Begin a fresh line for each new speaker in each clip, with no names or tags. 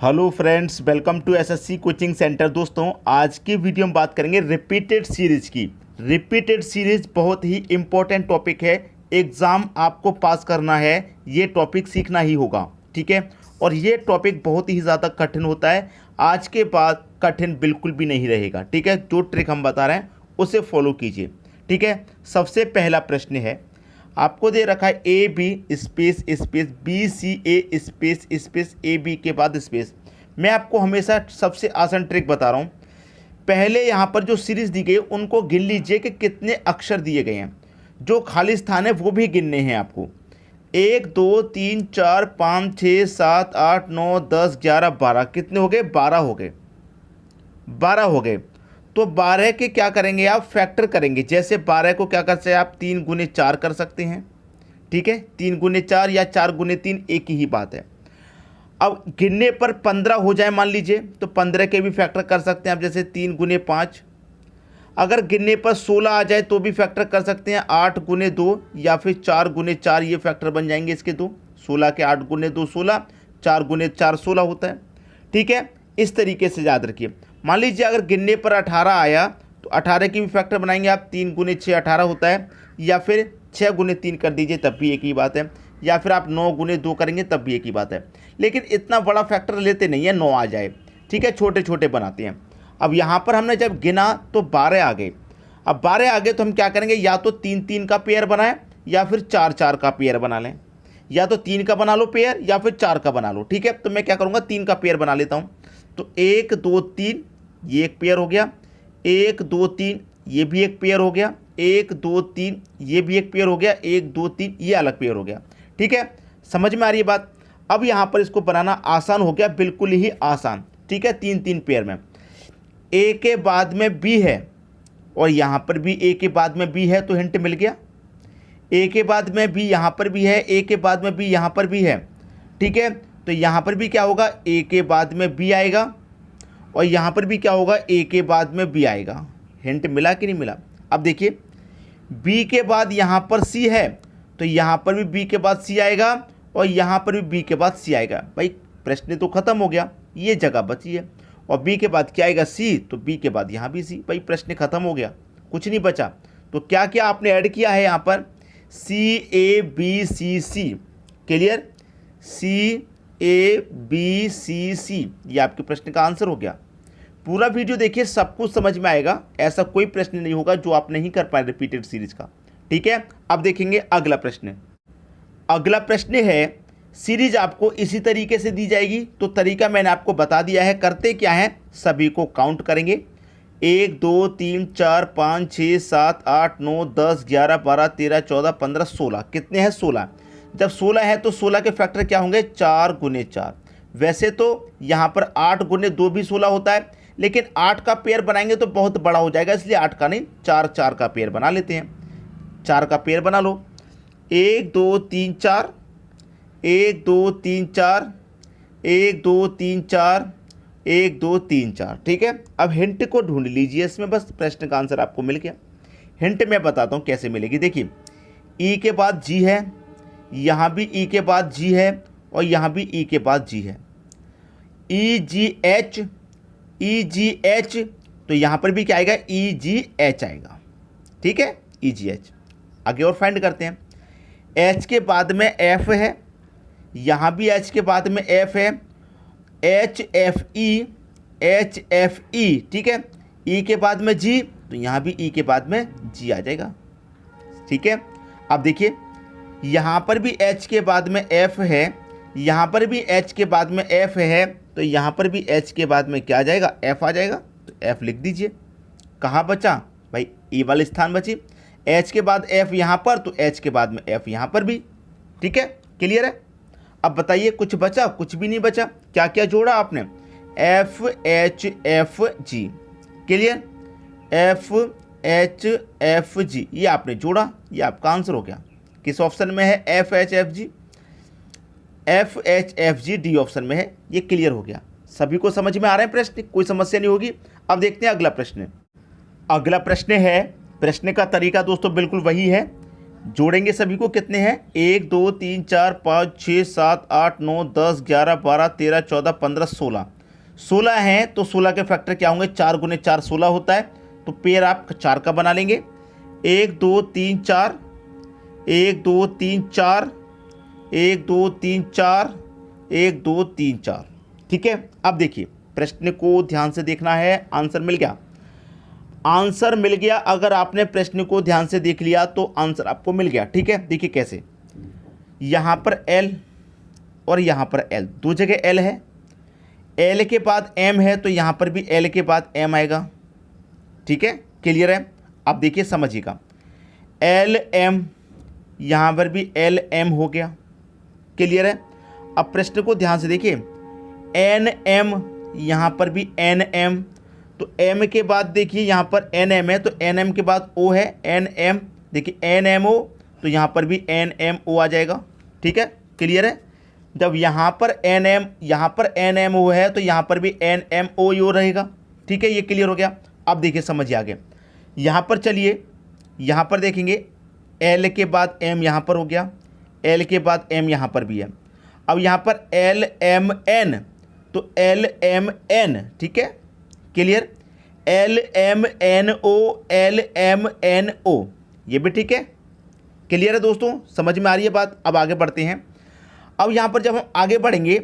Hello friends, welcome to SSC coaching centre. दोस्तों, आज की वीडियो में बात करेंगे रिपीटेड सीरीज की। रिपीटेड सीरीज बहुत ही इम्पोर्टेंट टॉपिक है। एग्ज़ाम आपको पास करना है, ये टॉपिक सीखना ही होगा, ठीक है। और ये टॉपिक बहुत ही ज़्यादा कठिन होता है, आज के बाद कठिन बिल्कुल भी नहीं रहेगा, ठीक है। जो ट्रिक हम बता रहे हैं उसे फॉलो कीजिए, ठीक है। सबसे पहला प्रश्न है, आपको दे रखा है A B space space B C A space space A B के बाद स्पेस। मैं आपको हमेशा सबसे आसान ट्रिक बता रहा हूँ। पहले यहाँ पर जो सीरीज दी गई है उनको गिन लीजिए कि कितने अक्षर दिए गए हैं। जो खाली स्थान है वो भी गिनने हैं आपको। 1 2 3 4 5 6 7 8 9 10 11 12 कितने हो गए? 12 हो गए। 12 हो गए तो 12 के क्या करेंगे आप? फैक्टर करेंगे। जैसे 12 को क्या कर सकते हैं आप? 3 गुने 4 कर सकते हैं, ठीक है। 3 गुने 4 या 4 गुने 3 एक ही बात है। अब गिनने पर 15 हो जाए मान लीजिए, तो 15 के भी फैक्टर कर सकते हैं आप। जैसे 3 गुने 5। अगर गिनने पर 16 आ जाए तो भी फैक्टर कर सकते हैं। 8 गुने 2 या फिर 4 गुने 4, ये फैक्टर बन जाएंगे इसके दो। 16 के 8 गुने 2 16, 4 गुने 4 16 होता है, ठीक है। इस तरीके से याद रखिए। मान लीजिए अगर गिनने पर 18 आया तो 18 की भी फैक्टर बनाएंगे आप। 3 गुने 6 18 होता है, या फिर 6 गुने 3 कर दीजिए तब भी एक ही बात है, या फिर आप 9 गुने 2 करेंगे तब भी एक ही बात है। लेकिन इतना बड़ा फैक्टर लेते नहीं है, 9 आ जाए, ठीक है। छोटे छोटे बनाते हैं। अब यहाँ पर हमने जब गिना तो 12 आ गए। अब 12 आ गए तो हम क्या करेंगे? या तो 3 3 का पेयर बनाएं या फिर 4 4 का पेयर बना लें। या तो 3 का बना लो पेयर या फिर 4 का बना लो, ठीक है। तो मैं क्या करूँगा? 3 का पेयर बना लेता हूँ। तो 1 2 3 ये एक पेयर हो गया। 1 2 3 ये भी एक पेयर हो गया। 1 2 3 ये भी एक पेयर हो गया। 1 2 3 ये अलग पेयर हो गया, ठीक है। समझ में आ रही है बात? अब यहाँ पर इसको बनाना आसान हो गया, बिल्कुल ही आसान, ठीक है। 3 3 पेयर में ए के बाद में बी है और यहाँ पर भी ए के बाद में बी है, तो हिंट मिल गया। ए के बाद में बी यहाँ पर भी है, ए के बाद में बी यहाँ पर भी है, ठीक है। तो यहाँ पर भी क्या होगा? ए के बाद में बी आएगा और यहाँ पर भी क्या होगा? ए के बाद में बी आएगा। हिंट मिला कि नहीं मिला? अब देखिए, बी के बाद यहाँ पर सी है तो यहाँ पर भी बी के बाद सी आएगा और यहाँ पर भी बी के बाद सी आएगा। भाई प्रश्न तो खत्म हो गया, ये जगह बची है। और बी के बाद क्या आएगा? सी, तो बी के बाद यहाँ भी सी। भाई प्रश्न खत्म हो गया, कुछ नहीं बचा। तो क्या क्या आपने ऐड किया है यहाँ पर? C A B C C. Clear? C A B C C, ये आपके प्रश्न का आंसर हो गया। पूरा वीडियो देखिए, सब कुछ समझ में आएगा। ऐसा कोई प्रश्न नहीं होगा जो आप नहीं कर पाए रिपीटेड सीरीज का, ठीक है। अब देखेंगे अगला प्रश्न। अगला प्रश्न है, सीरीज आपको इसी तरीके से दी जाएगी। तो तरीका मैंने आपको बता दिया है। करते क्या है? सभी को काउंट करेंगे। 1 2 3 4 5 6 7 8 9 10 11 12 13 14 15 16। कितने हैं? 16। जब 16 है तो 16 के फैक्टर क्या होंगे? 4 गुने 4। वैसे तो यहाँ पर 8 गुने 2 भी 16 होता है, लेकिन 8 का पेयर बनाएंगे तो बहुत बड़ा हो जाएगा, इसलिए 8 का नहीं 4 4 का पेयर बना लेते हैं। 4 का पेयर बना लो। 1 2 3 4, 1 2 3 4, 1 2 3 4, 1 2 3 4, ठीक है। अब हिंट को ढूंढ लीजिए इसमें, बस प्रश्न का आंसर आपको मिल गया। हिंट मैं बताता हूँ कैसे मिलेगी। देखिए, ई के बाद जी है, यहाँ भी ई के बाद जी है और यहाँ भी ई के बाद जी है। ई जी एच, तो यहाँ पर भी क्या आएगा? ई जी एच आएगा, ठीक है। ई जी एच। आगे और फाइंड करते हैं। एच के बाद में एफ है, यहाँ भी एच के बाद में एफ है। एच एफ ई, ठीक है। ई के बाद में जी, तो यहाँ भी ई के बाद में जी आ जाएगा, ठीक है। अब देखिए, यहाँ पर भी एच के बाद में एफ है, यहाँ पर भी एच के बाद में एफ है, तो यहाँ पर भी एच के बाद में क्या आ जाएगा? एफ आ जाएगा। तो एफ लिख दीजिए। कहाँ बचा? भाई ई वाले स्थान बची। एच के बाद एफ यहाँ पर, तो एच के बाद में एफ यहाँ पर भी, ठीक है। क्लियर है? अब बताइए, कुछ बचा? कुछ भी नहीं बचा। क्या क्या जोड़ा आपने? F H F G. Clear? F H F G, ये आपने जोड़ा, ये आपका आंसर हो गया। किस ऑप्शन में है? F H F G. F H F G D option में है। ये क्लियर हो गया। सभी को समझ में आ रहे हैं प्रश्न? कोई समस्या नहीं होगी। अब देखते हैं अगला प्रश्न। अगला प्रश्न है, प्रश्न का तरीका दोस्तों बिल्कुल वही है। जोड़ेंगे सभी को, कितने हैं 1 2 3 4 5 6 7 8 9 10 11 12 13 14 15 16, 16 हैं तो 16 के फैक्टर क्या होंगे, 4 गुने 4 16 होता है। तो पेयर आप 4 का बना लेंगे, 1 2 3 4, 1 2 3 4, 1 2 3 4, 1 2 3 4। ठीक है, अब देखिए प्रश्न को ध्यान से देखना है। आंसर मिल गया, आंसर मिल गया। अगर आपने प्रश्न को ध्यान से देख लिया तो आंसर आपको मिल गया। ठीक है, देखिए कैसे, यहाँ पर L और यहाँ पर L, दो जगह L है, L के बाद M है तो यहाँ पर भी L के बाद M आएगा। ठीक है, क्लियर है। अब देखिए समझिएगा, L M, यहाँ पर भी L M हो गया, क्लियर है। अब प्रश्न को ध्यान से देखिए, N M, यहाँ पर भी N M, तो M के बाद देखिए यहाँ पर N M है तो N M के बाद O है, N M, देखिए N M O, तो यहाँ पर भी N M O आ जाएगा। ठीक है, क्लियर है। जब यहाँ पर N M, यहाँ पर N M O है तो यहाँ पर भी N M O O रहेगा। ठीक है, ये क्लियर हो गया। अब देखिए समझिए आगे, यहाँ पर चलिए, यहाँ पर देखेंगे L के बाद M यहाँ पर हो गया, L के बाद M यहाँ पर भी है। अब यहाँ पर L M N, तो L M N, ठीक है, clear. L M N O, L M N O, ये भी ठीक है, क्लियर है दोस्तों, समझ में आ रही है बात। अब आगे बढ़ते हैं। अब यहाँ पर जब हम आगे बढ़ेंगे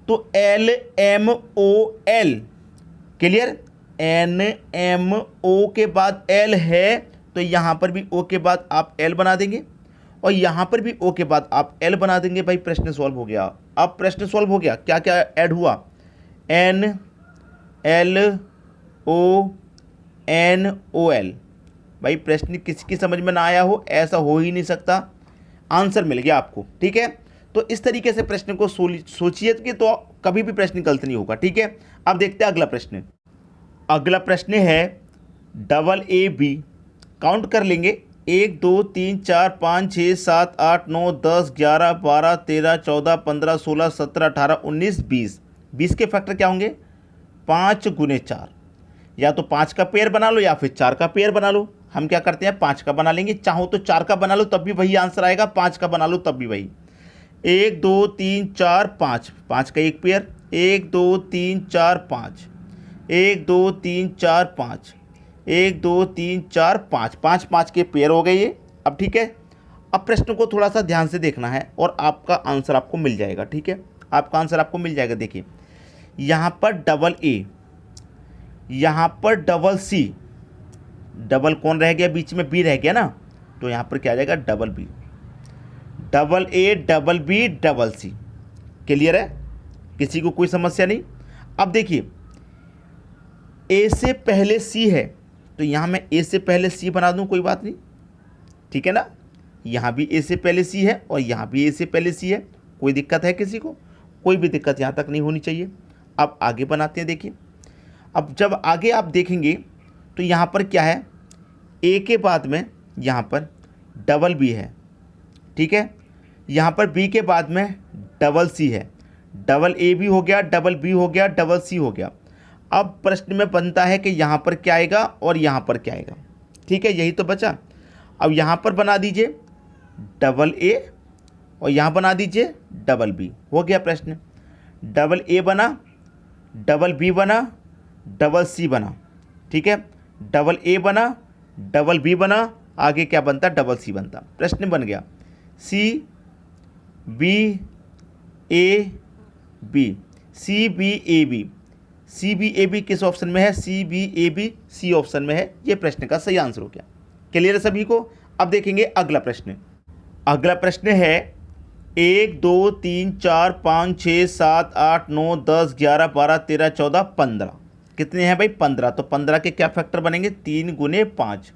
तो L M O L, clear. N M O के बाद L है तो यहाँ पर भी O के बाद आप L बना देंगे और यहाँ पर भी O के बाद आप L बना देंगे। भाई प्रश्न सॉल्व हो गया। अब प्रश्न सॉल्व हो गया, क्या क्या ऐड हुआ, N L O N O L। भाई प्रश्न किसी की समझ में ना आया हो, ऐसा हो ही नहीं सकता, आंसर मिल गया आपको। ठीक है, तो इस तरीके से प्रश्न को सोचिए कि तो कभी भी प्रश्न गलत नहीं होगा। ठीक है, अब देखते हैं अगला प्रश्न। अगला प्रश्न है AA B, काउंट कर लेंगे 1 2 3 4 5 6 7 8 9 10 11 12 13 14 15 16 17 18 19 20। 20 के फैक्टर क्या होंगे, 5 गुने 4, या तो 5 का पेयर बना लो या फिर 4 का पेयर बना लो। हम क्या करते हैं, 5 का बना लेंगे, चाहो तो 4 का बना लो तब भी वही आंसर आएगा, 5 का बना लो तब भी वही। 1 2 3 4 5, 5 का एक पेयर, 1 2 3 4 5, 1 2 3 4 5, 1 2 3 4 5, 5 5 के पेयर हो गए ये। अब ठीक है, अब प्रश्न को थोड़ा सा ध्यान से देखना है और आपका आंसर आपको मिल जाएगा। ठीक है, आपका आंसर आपको मिल जाएगा। देखिए यहाँ पर AA, यहाँ पर C, डबल कौन रह गया, बीच में B रह गया ना, तो यहाँ पर क्या आ जाएगा, B, AA B C। Clear है, किसी को कोई समस्या नहीं। अब देखिए A से पहले C है तो यहाँ मैं A से पहले C बना दूँ, कोई बात नहीं, ठीक है ना। यहाँ भी A से पहले C है और यहाँ भी A से पहले C है, कोई दिक्कत है किसी को, कोई भी दिक्कत यहाँ तक नहीं होनी चाहिए। अब आगे बनाते हैं। देखिए अब जब आगे आप देखेंगे तो यहाँ पर क्या है, A के बाद में यहाँ पर B है, ठीक है, यहाँ पर B के बाद में C है, A भी हो गया, B हो गया, C हो गया। अब प्रश्न में बनता है कि यहाँ पर क्या आएगा और यहाँ पर क्या आएगा। ठीक है, यही तो बचा। अब यहाँ पर बना दीजिए A और यहाँ बना दीजिए B, हो गया प्रश्न। A बना, B बना, C बना, ठीक है, A बना, B बना, आगे क्या बनता, C बनता, प्रश्न बन गया। C B A B, C B A B, C B A B किस ऑप्शन में है, C B A B C option में है, ये प्रश्न का सही आंसर हो गया। क्लियर है सभी को। अब देखेंगे अगला प्रश्न। अगला प्रश्न है 1 2 3 4 5 6 7 8 9 10 11 12 13 14 15, कितने हैं भाई, 15। तो 15 के क्या फैक्टर बनेंगे, 3 गुने 5,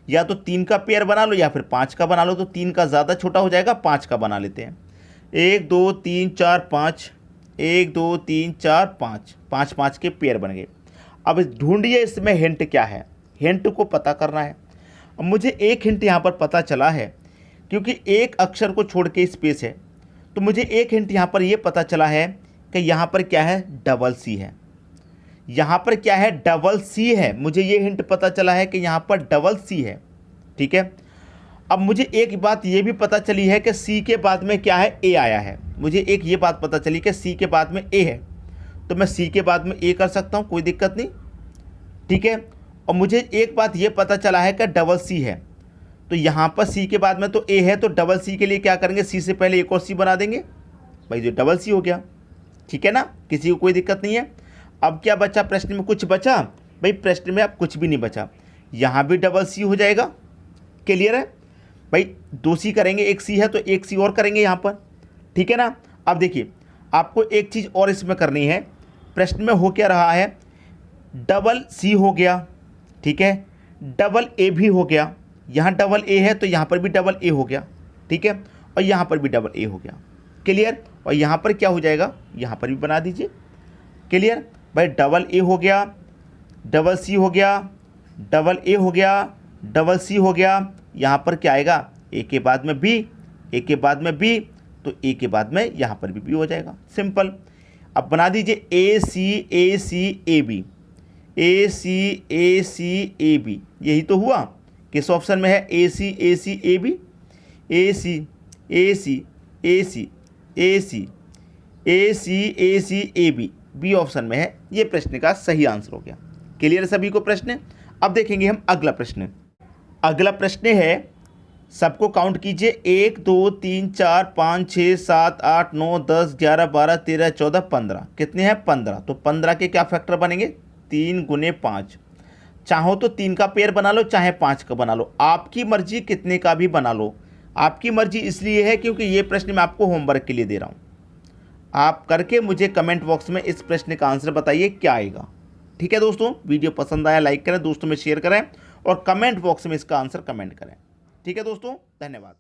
या तो 3 का पेयर बना लो या फिर 5 का बना लो, तो 3 का ज़्यादा छोटा हो जाएगा, 5 का बना लेते हैं। 1 2 3 4 5, 1 2 3 4 5, 5 5 के पेयर बन गए। अब ढूंढिए इसमें हिंट क्या है, हिंट को पता करना है। अब मुझे एक हिंट यहाँ पर पता चला है, क्योंकि एक अक्षर को छोड़ के स्पेस है, तो मुझे एक हिंट यहाँ पर ये पता चला है कि यहाँ पर क्या है, C है। यहाँ पर क्या है, C है, मुझे ये हिंट पता चला है कि यहाँ पर C है। ठीक है, अब मुझे एक बात ये भी पता चली है कि सी के बाद में क्या है, ए आया है। मुझे एक ये बात पता चली कि सी के बाद में ए है, तो मैं सी के बाद में ए कर सकता हूँ, कोई दिक्कत नहीं, ठीक है। और मुझे एक बात ये पता चला है कि डबल सी है, तो यहाँ पर सी के बाद में तो ए है, तो डबल सी के लिए क्या करेंगे, सी से पहले एक और सी बना देंगे भाई, जो डबल सी हो गया, ठीक है ना, किसी को कोई दिक्कत नहीं है। अब क्या बचा प्रश्न में, कुछ बचा भाई, प्रश्न में अब कुछ भी नहीं बचा, यहाँ भी डबल सी हो जाएगा। क्लियर है भाई, 2 सी करेंगे, 1 सी है तो 1 सी और करेंगे यहाँ पर, ठीक है ना। अब देखिए आपको एक चीज़ और इसमें करनी है, प्रश्न में हो क्या रहा है, डबल सी हो गया, ठीक है, डबल ए भी हो गया, यहाँ डबल ए है तो यहाँ पर भी डबल ए हो गया, ठीक है, और यहाँ पर भी डबल ए हो गया। क्लियर। और यहाँ पर क्या हो जाएगा, यहाँ पर भी बना दीजिए। क्लियर भाई, डबल ए हो गया, डबल सी हो गया, डबल ए हो गया, डबल सी हो गया, यहाँ पर क्या आएगा, ए के बाद में बी, ए के बाद में बी, तो ए के बाद में यहाँ पर भी बी हो जाएगा, सिंपल। अब बना दीजिए ए C A C A B, A C A C A B, यही तो हुआ, किस ऑप्शन में है, A C A C A B, A C A C A C A C A C A C A B, B option में है, ये प्रश्न का सही आंसर हो गया। क्लियर सभी को प्रश्न। अब देखेंगे हम अगला प्रश्न। अगला प्रश्न है, सबको काउंट कीजिए, 1 2 3 4 5 6 7 8 9 10 11 12 13 14 15, कितने हैं 15। तो 15 के क्या फैक्टर बनेंगे, 3 गुने 5, चाहो तो 3 का पेयर बना लो, चाहे 5 का बना लो, आपकी मर्जी, कितने का भी बना लो, आपकी मर्जी इसलिए है क्योंकि ये प्रश्न मैं आपको होमवर्क के लिए दे रहा हूँ। आप करके मुझे कमेंट बॉक्स में इस प्रश्न का आंसर बताइए क्या आएगा। ठीक है दोस्तों, वीडियो पसंद आया लाइक करें, दोस्तों में शेयर करें और कमेंट बॉक्स में इसका आंसर कमेंट करें। ठीक है दोस्तों, धन्यवाद।